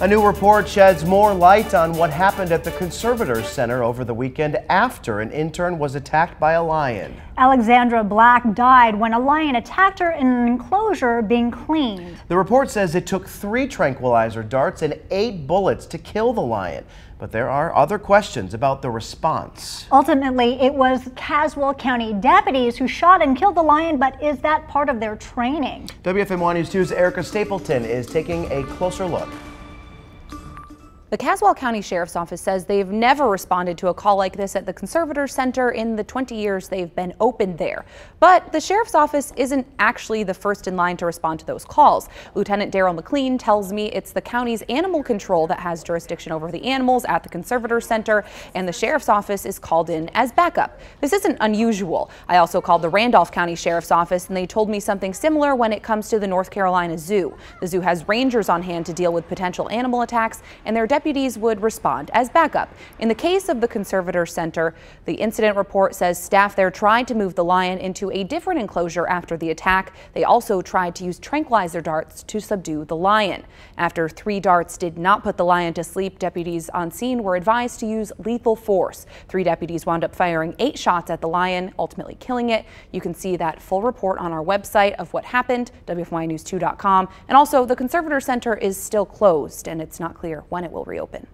A new report sheds more light on what happened at the Conservator Center over the weekend after an intern was attacked by a lion. Alexandra Black died when a lion attacked her in an enclosure being cleaned. The report says it took 3 tranquilizer darts and 8 bullets to kill the lion. But there are other questions about the response. Ultimately, it was Caswell County deputies who shot and killed the lion, but is that part of their training? WFMY News 2's Erica Stapleton is taking a closer look. The Caswell County Sheriff's Office says they've never responded to a call like this at the Conservator Center in the 20 years they've been open there. But the Sheriff's Office isn't actually the first in line to respond to those calls. Lieutenant Daryl McLean tells me it's the county's animal control that has jurisdiction over the animals at the Conservator Center, and the Sheriff's Office is called in as backup. This isn't unusual. I also called the Randolph County Sheriff's Office, and they told me something similar when it comes to the North Carolina Zoo. The zoo has rangers on hand to deal with potential animal attacks, and their deputies would respond as backup. In the case of the Conservator Center, the incident report says staff there tried to move the lion into a different enclosure after the attack. They also tried to use tranquilizer darts to subdue the lion. After 3 darts did not put the lion to sleep, deputies on scene were advised to use lethal force. 3 deputies wound up firing 8 shots at the lion, ultimately killing it. You can see that full report on our website of what happened, WFMYnews2.com. And also, the Conservator Center is still closed, and it's not clear when it will reopen.